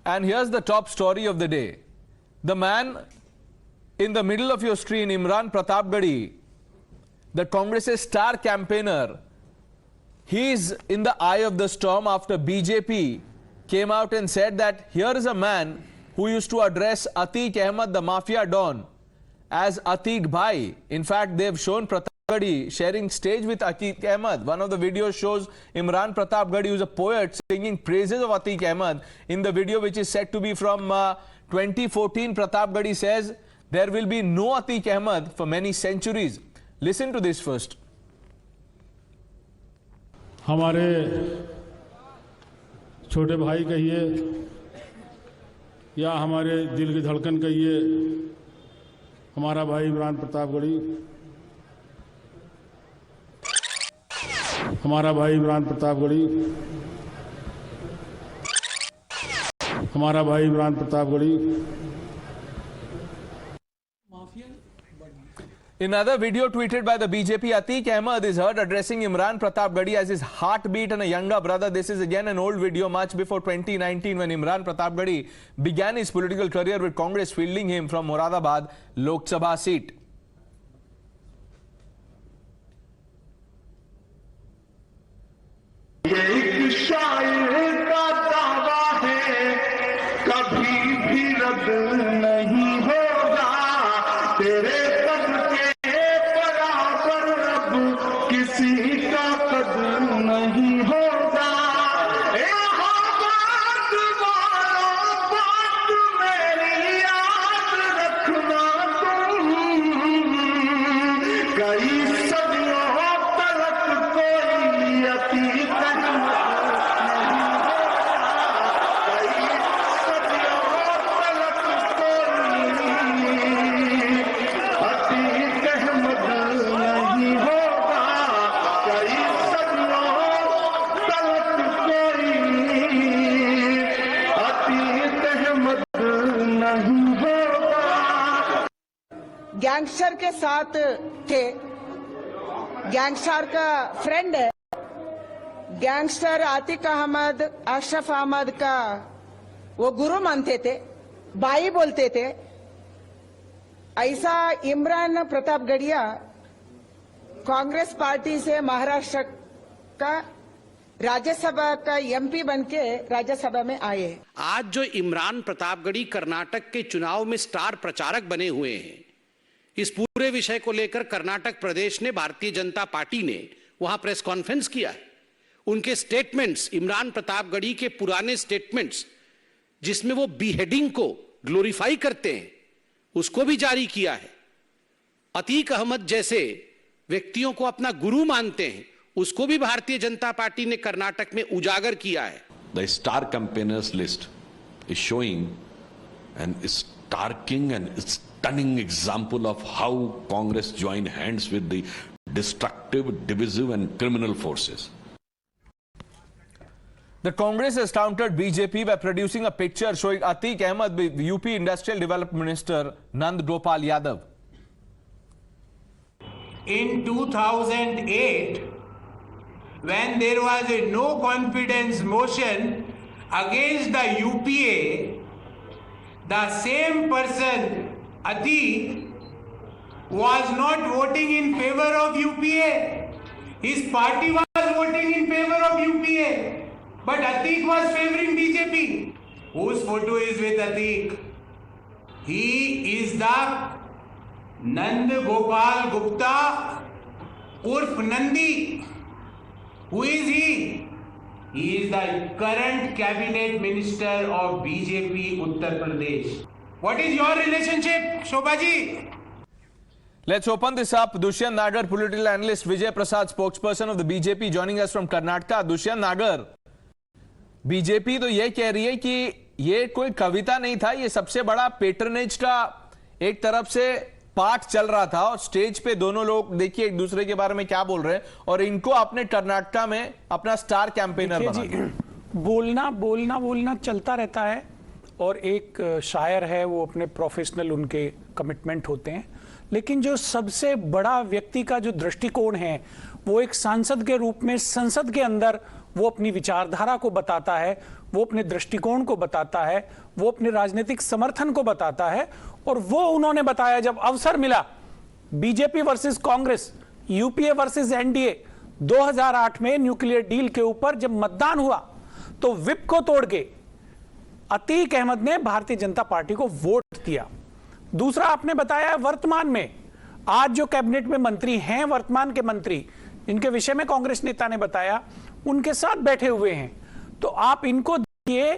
And here's the top story of the day. The man in the middle of your screen, Imran Pratapgarhi, the Congress's star campaigner, he's in the eye of the storm after BJP came out and said that here is a man who used to address Atiq Ahmed, the mafia don, as Atiq Bhai. In fact, they've shown Pratapgarhi sharing stage with Atiq Ahmed. One of the videos shows Imran Pratapgarhi, who's a poet, singing praises of Atiq Ahmed. In the video, which is said to be from 2014, Pratapgarhi says there will be no Atiq Ahmed for many centuries. Listen to this first. हमारे छोटे भाई कहिए या हमारे दिल की धड़कन कहिए, हमारा भाई इमरान प्रतापगढ़ी, हमारा भाई इमरान प्रतापगढ़ी, हमारा भाई Imran Pratapgarhi. In another video tweeted by the BJP, Atiq Ahmed is heard addressing Imran Pratapgarhi as his heartbeat and a younger brother. This is again an old video much before 2019 when Imran Pratapgarhi began his political career with Congress fielding him from Moradabad Lok Sabha seat. Gangster के साथ थे, gangster का friend है, gangster Atiq Ahmad, Ashraf Ahmad का वो गुरु मानते थे, भाई बोलते थे। ऐसा इमरान प्रतापगढ़िया कांग्रेस पार्टी से महाराष्ट्र का राज्यसभा का एमपी बनके राज्यसभा में आए। आज जो इमरान प्रतापगढ़ी कर्नाटक के चुनाव में स्टार प्रचारक बने हुए हैं, इस पूरे विषय को लेकर कर्नाटक प्रदेश ने भारतीय जनता पार्टी ने वहां प्रेस कॉन्फ्रेंस किया है। उनके स्टेटमेंट्स, इमरान प्रतापगढ़ी के पुराने स्टेटमेंट्स जिसमें वो बीहेडिंग को ग्लोरीफाई करते हैं, उसको भी जारी किया है। अतीक अहमद जैसे व्यक्तियों को अपना गुरु मानते हैं, उसको भी भारतीय जनता पार्टी ने कर्नाटक में उजागर किया है। The star campaigners list is showing an starking and stunning example of how Congress joined hands with the destructive, divisive and criminal forces. The Congress has countered BJP by producing a picture showing Atiq Ahmed with UP Industrial Development Minister Nand Gopal Yadav. In 2008, when there was a no confidence motion against the UPA, the same person, Atiq, was not voting in favor of UPA. His party was voting in favor of UPA. But Atiq was favoring BJP. Whose photo is with Atiq? He is the Nand Gopal Gupta Urf Nandi. Who is he? He is the current cabinet minister of BJP Uttar Pradesh. What is your relationship, Shobhaji? Let's open this up. Dushyant Nagar, political analyst, Vijay Prasad, spokesperson of the BJP, joining us from Karnataka. Dushyant Nagar, BJP तो ये कह रही है कि ये कोई कविता नहीं था, ये सबसे बड़ा पेट्रनेज का एक तरफ से पाठ चल रहा था और स्टेज पे दोनों लोग देखिए एक दूसरे के बारे में क्या बोल रहे हैं और इनको आपने कर्नाटका में अपना स्टार कैंपेनर बना दिया। बोलना चलता रहता है और एक शायर है, वो अपने प्रोफेशनल उनके कमिटमेंट होते हैं, लेकिन जो सबसे बड़ा व्यक्ति का जो दृष्टिकोण है वो एक सांसद के रूप में संसद के अंदर वो अपनी विचारधारा को बताता है, वो अपने दृष्टिकोण को बताता है, वो अपने राजनीतिक समर्थन को बताता है। और वो उन्होंने बताया जब अवसर मिला BJP versus Congress, UPA versus NDA 2008 में न्यूक्लियर डील के ऊपर जब मतदान हुआ तो विप को तोड़ के अतीक अहमद ने भारतीय जनता पार्टी को वोट दिया। दूसरा आपने बताया वर्तमान में आज जो कैबिनेट में मंत्री हैं, वर्तमान के मंत्री इनके विषय में कांग्रेस नेता ने बताया उनके साथ बैठे हुए हैं। तो आप इनको देखिए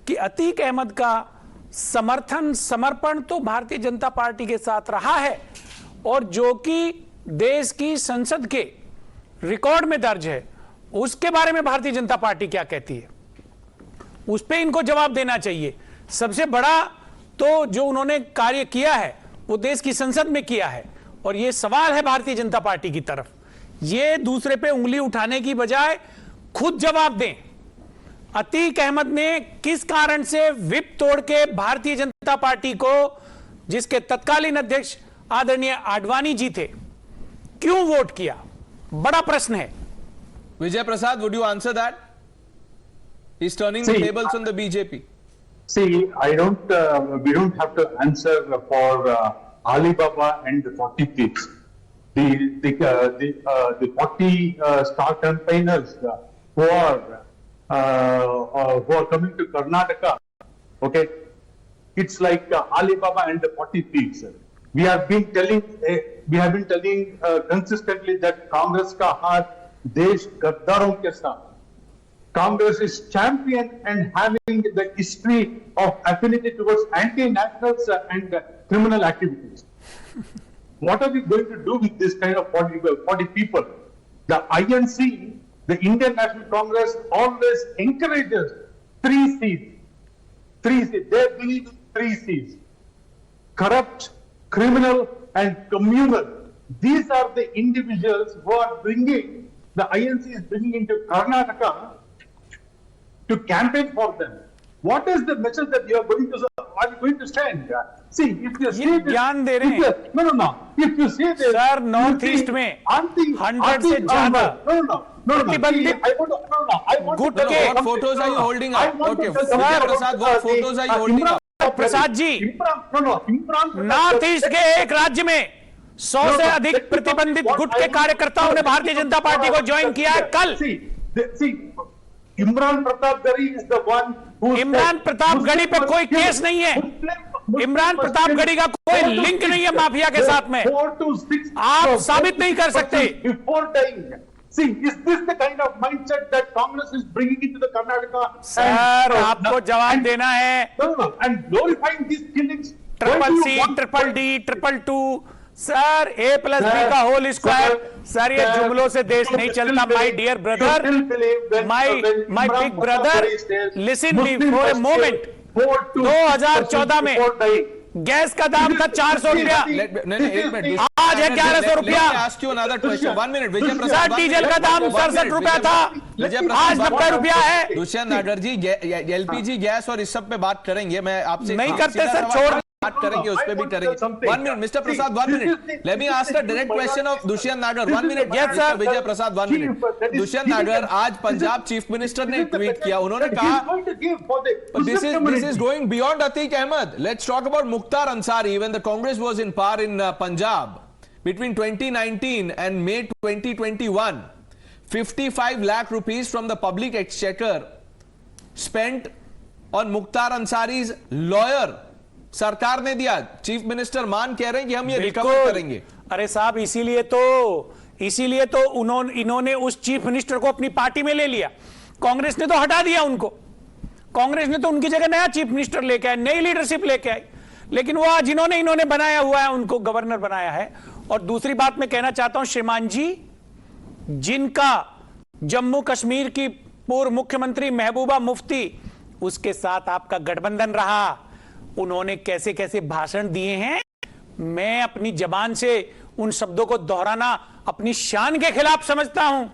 कि अतीक अहमद का समर्थन, समर्पण तो भारतीय जनता पार्टी के साथ रहा है और जो कि देश की संसद के रिकॉर्ड में दर्ज है, उसके बारे में भारतीय जनता पार्टी क्या कहती है, उस पे इनको जवाब देना चाहिए। सबसे बड़ा तो जो उन्होंने कार्य किया है वो देश की संसद में किया है और ये सवाल है भारतीय जनता पार्टी की तरफ, ये दूसरे पे उंगली उठाने की बजाय खुद जवाब दें। अतीक अहमद ने किस कारण से विप तोड़ के भारतीय जनता पार्टी को, जिसके तत्कालीन अध्यक्ष आदरणीय आडवाणी जी थे, क्यों वोट किया? बड़ा प्रश्न है। Vijay Prasad, would you answer that? He's turning the tables on the BJP. See, we don't have to answer for Alibaba and the 40 thieves. The 40 star campaigners who are coming to Karnataka, okay? It's like Alibaba and the 40 thieves. We have been telling consistently that Congress ka haath देश गद्दारों के साथ. Congress is champion and having the history of affinity towards anti-nationals and criminal activities. What are we going to do with this kind of 40 people? The INC, the Indian National Congress, always encourages 3 C's. 3 C's. They believe in 3 C's. Corrupt, criminal, and communal. These are the individuals who are bringing, the INC is bringing into Karnataka to campaign for them. What is the message that you are going to send? See, if you see this, ज्ञान दे रहे हैं। no. If you see this, sir north east में 100 से ज्यादा प्रतिबंधित गुट के What photos are you holding up? Okay, Vijay Prasad, what photos are you holding up? Prasad ji, north east के एक राज्य में 100 से अधिक प्रतिबंधित गुट के कार्यकर्ताओं ने भारतीय जनता पार्टी को ज्वाइन किया है कल। Imran Pratapgarhi is the one who Imran Pratapgarhi पे कोई केस नहीं है, इमरान प्रतापगढ़ी का कोई लिंक नहीं है माफिया के साथ में, आप साबित नहीं कर सकते। See, is this the kind of mindset that Congress is bringing into the Karnataka? Sir आपको जवाब देना है। No, and glorifying these killings. Triple C, triple D, triple two, sir A+B का होल स्क्वायर। सर ये जुमलों से देश नहीं चलता। My dear brother, my big brother, listen me for a moment. 2014 में गैस का दाम था 400 रुपया, आज है 1100 रुपया। सर डीजल का दाम 67 रुपया था, आज 90 रुपया है। दुष्यंत नागर जी, एलपीजी गैस और इस सब पे बात करेंगे, मैं आपसे नहीं करते सर, छोड़ बात करेंगे, उस पे भी करेंगे। 1 minute mister Prasad, 1 minute. Let me ask a direct question of Dushyant नागर। 1 मिनट। Yes, sir. विजय प्रसाद 1 मिनट। दुष्यंत नागर, आज पंजाब चीफ मिनिस्टर ने ट्वीट किया, उन्होंने कहा this is going beyond Atiq Ahmed. Let's talk about Mukhtar Ansari. When the Congress was in power in Punjab between 2019 and May 2021, 55 lakh rupees from the public exchequer spent on Mukhtar Ansari's lawyer. सरकार ने दिया, chief minister मान कह रहे हैं कि हम ये रिकवर करेंगे। अरे साहब, इसीलिए तो इन्होंने उस चीफ मिनिस्टर को अपनी पार्टी में ले लिया। कांग्रेस ने तो हटा दिया उनको, कांग्रेस ने तो उनकी जगह नया चीफ मिनिस्टर लेके आए, नई लीडरशिप लेके आई, लेकिन वो आज इन्होंने बनाया हुआ है, उनको गवर्नर बनाया है। और दूसरी बात मैं कहना चाहता हूं, श्रीमान जी, जिनका जम्मू कश्मीर की पूर्व मुख्यमंत्री महबूबा मुफ्ती, उसके साथ आपका गठबंधन रहा, उन्होंने कैसे कैसे भाषण दिए हैं, मैं अपनी जबान से उन शब्दों को दोहराना अपनी शान के खिलाफ समझता हूं।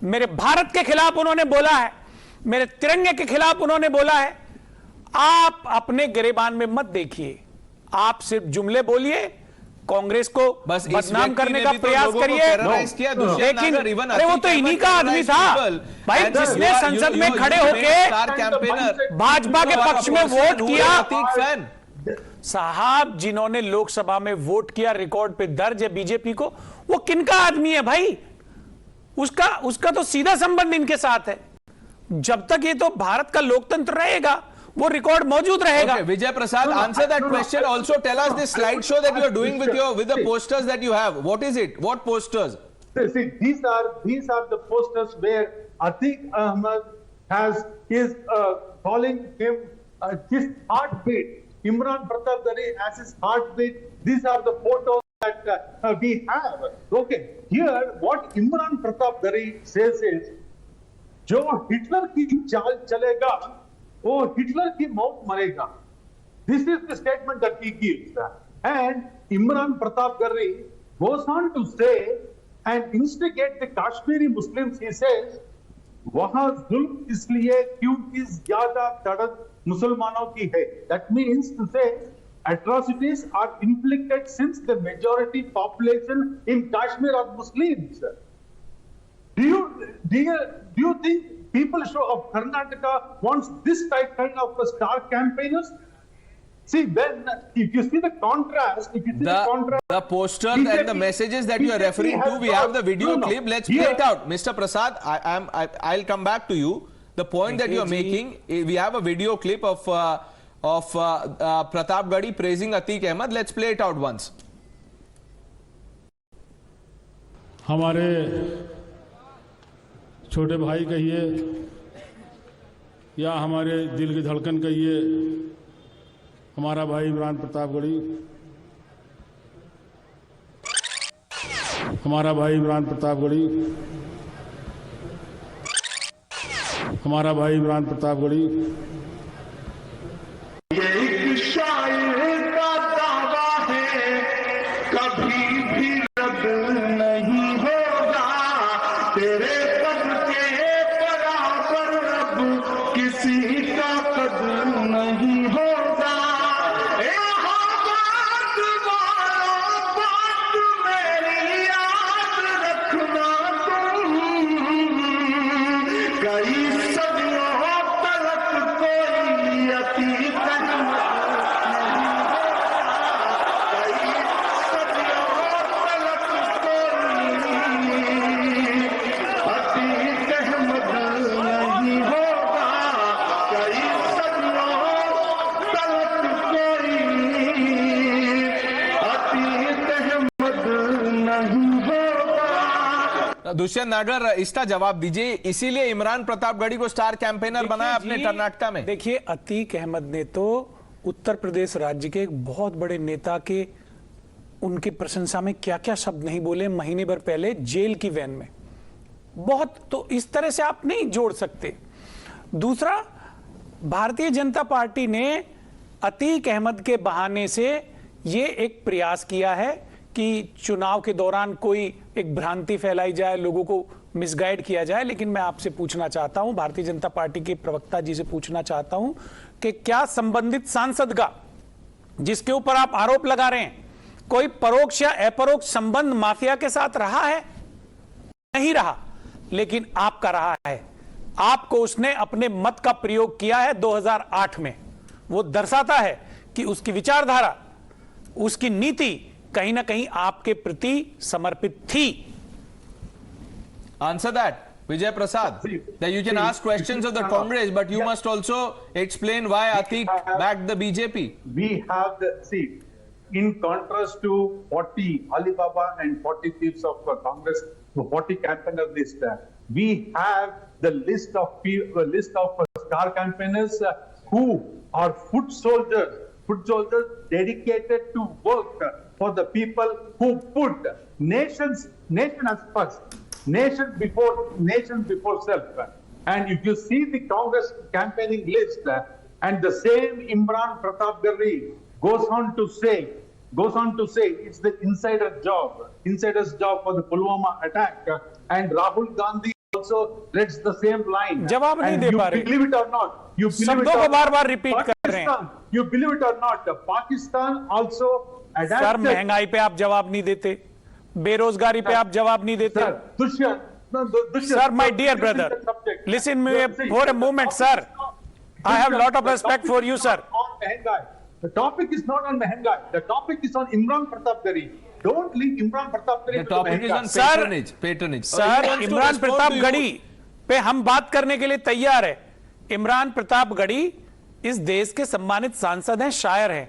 मेरे भारत के खिलाफ उन्होंने बोला है, मेरे तिरंगे के खिलाफ उन्होंने बोला है। आप अपने गिरेबान में मत देखिए, आप सिर्फ जुमले बोलिए, कांग्रेस को बस इस बदनाम व्यक्ति करने ने का भी तो प्रयास लोगों को करिए। terrorize किया, दुष्यंत लेकिन नागर, even अरे वो अतीक तो अहमद इन्हीं का आदमी था people. भाई, And जिसने you are- संसद में you खड़े made होके star campaigner. भाजपा के You are a पक्ष में person वोट who is किया। Atik fan. साहब, जिन्होंने लोकसभा में वोट किया, रिकॉर्ड पे दर्ज है बीजेपी को, वो किनका आदमी है भाई? उसका तो सीधा संबंध इनके साथ है। जब तक ये तो भारत का लोकतंत्र रहेगा, वो रिकॉर्ड मौजूद रहेगा। Okay, Vijay Prasad, answer that question. Also, tell us this slideshow that you are doing with the posters that you have. What is it? What posters? See, these are the posters where Atik Ahmed is calling him his heartbeat. Imran Pratapgarhi as his heartbeat. These are the photos that we have. Okay, here what Imran Pratapgarhi says is, जो Hitler की चाल चलेगा वो Hitler की मौत मरेगा. This is the statement that he gives. And Imran Pratapgarhi goes on to say and instigate the Kashmiri Muslims. He says, वहां जुल्म इसलिए क्योंकि ज्यादा तड़प मुसलमानों की है. That means to say atrocities are inflicted since the majority population in Kashmir are Muslims. Do you think people of Karnataka wants this kind of star campaigners? See, if you see the contrast, The poster and the messages that you are referring to, we have the video clip. Let's play it out. Mr. Prasad, I'll come back to you. The point that you are making, we have a video clip of Pratapgarhi praising Atik Ahmed. Let's play it out once. हमारे छोटे भाई कहिए या हमारे दिल की धड़कन कहिए, हमारा भाई इमरान प्रतापगढ़ी, हमारा भाई इमरान प्रतापगढ़ी, हमारा भाई इमरान प्रतापगढ़ी एक शायर का दावा है, कभी भी रद्द नहीं होगा, तेरे कद के बराबर अब किसी का कद नहीं होगा. बात मेरी याद रखना तुम, कई सदियों तलक कोई अतीत दुष्यंत नागर, इसका जवाब दीजिए। इसीलिए इमरान प्रतापगढ़ी को स्टार कैंपेनर बनाया अपने कर्नाटका में। देखिए, अतीक अहमद ने तो उत्तर प्रदेश राज्य के एक बहुत बड़े नेता के उनकी प्रशंसा में क्या क्या शब्द नहीं बोले महीने भर पहले जेल की वैन में। बहुत, तो इस तरह से आप नहीं जोड़ सकते। दूसरा, भारतीय जनता पार्टी ने अतीक अहमद के बहाने से ये एक प्रयास किया है कि चुनाव के दौरान कोई एक भ्रांति फैलाई जाए, लोगों को मिसगाइड किया जाए। लेकिन मैं आपसे पूछना चाहता हूं, भारतीय जनता पार्टी के प्रवक्ता जी से पूछना चाहता हूं कि क्या संबंधित सांसद का, जिसके ऊपर आप आरोप लगा रहे हैं, कोई परोक्ष या अपरोक्ष संबंध माफिया के साथ रहा है? नहीं रहा, लेकिन आपका रहा है। आपको उसने अपने मत का प्रयोग किया है 2008 में। वो दर्शाता है कि उसकी विचारधारा, उसकी नीति कहीं ना कहीं आपके प्रति समर्पित थी। Answer that, Vijay Prasad. That you can ask questions of the Congress, but you must also explain why Atik backed the BJP. We have in contrast to 40 Alibaba and 40 thieves of Congress, 40 campaigner list, we have the list of star campaigners who are foot soldiers dedicated to work for the people, who put nation as first, nation before self. And if you see the Congress campaigning list, and the same Imran Pratapgarhi goes on to say it's the insider's job for the Pulwama attack, and Rahul Gandhi also reads the same line. जवाब नहीं दे पा रहे। Believe it or not, you believe शब्दों it को or बार-बार repeat कर रहे हैं। You believe it or not, Pakistan also sir महंगाई पे आप जवाब नहीं देते, बेरोजगारी पे आप जवाब नहीं देते। Sir, my dear brother, listen me for a moment, sir. I have lot of respect for you, sir. The topic is not on Mehengai. The topic is on Imran Pratapgarhi. Don't link Imran Pratapgarhi The to topic is on Sir, patronage. Patronage. Sir He wants to Imran respond to Pratapgarhi you. पे हम बात करने के लिए तैयार है। इमरान प्रतापगढ़ी इस देश के सम्मानित सांसद हैं, शायर हैं,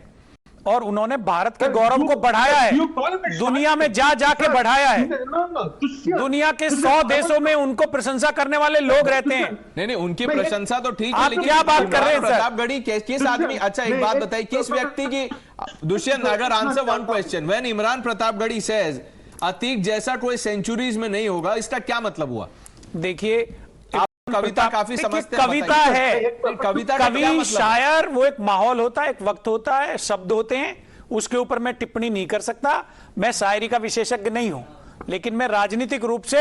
और उन्होंने भारत के गौरव को बढ़ाया है, दुनिया में जा जाके बढ़ाया है। दुनिया के 100 देशों में उनको प्रशंसा करने वाले लोग रहते हैं। नहीं, उनकी प्रशंसा तो ठीक है, आप लेकिन क्या बात कर रहे हैं, सर? प्रतापगढ़ी किस आदमी, अच्छा एक बात बताइए, किस व्यक्ति की, दुष्यंत अगर answer one question, when Imran Pratapgarhi says Atiq जैसा कोई सेंचुरीज में नहीं होगा, इसका क्या मतलब हुआ? देखिए, कविता काफी समझते हैं, कविता बताइए। है, कविता का क्या कवि मतलब? शायर, वो एक माहौल होता है, एक वक्त होता है, शब्द होते हैं, उसके ऊपर मैं टिप्पणी नहीं कर सकता। मैं शायरी का विशेषज्ञ नहीं हूं, लेकिन मैं राजनीतिक रूप से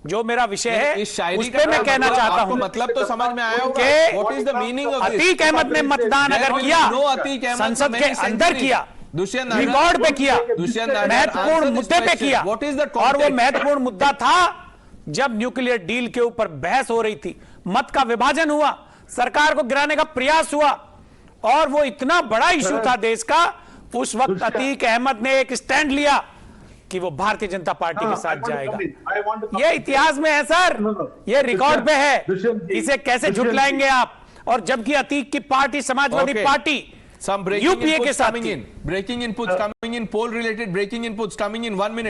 जो मेरा विषय है इस शायरी उस का पे मैं कहना चाहता आपको हूं मतलब तो समझ में आया होगा। कि what is the meaning of this? Atiq Ahmed ने मतदान अगर किया, संसद के अंदर किया, दुष्यंत रिकॉर्ड पे किया, महत्वपूर्ण मुद्दे पे किया, व्हाट इज द, और वो महत्वपूर्ण मुद्दा था जब न्यूक्लियर डील के ऊपर बहस हो रही थी, मत का विभाजन हुआ, सरकार को गिराने का प्रयास हुआ, और वो इतना बड़ा इशू था देश का। उस वक्त अतीक अहमद ने एक स्टैंड लिया कि वो भारतीय जनता पार्टी के साथ जाएगा। ये इतिहास में है सर, ये रिकॉर्ड पे है, इसे कैसे झुटलाएंगे आप? और जबकि अतीक की party Samajwadi party some breaking UPA के inputs साथ coming थी। in, breaking inputs coming in, poll related breaking inputs coming in 1 minute.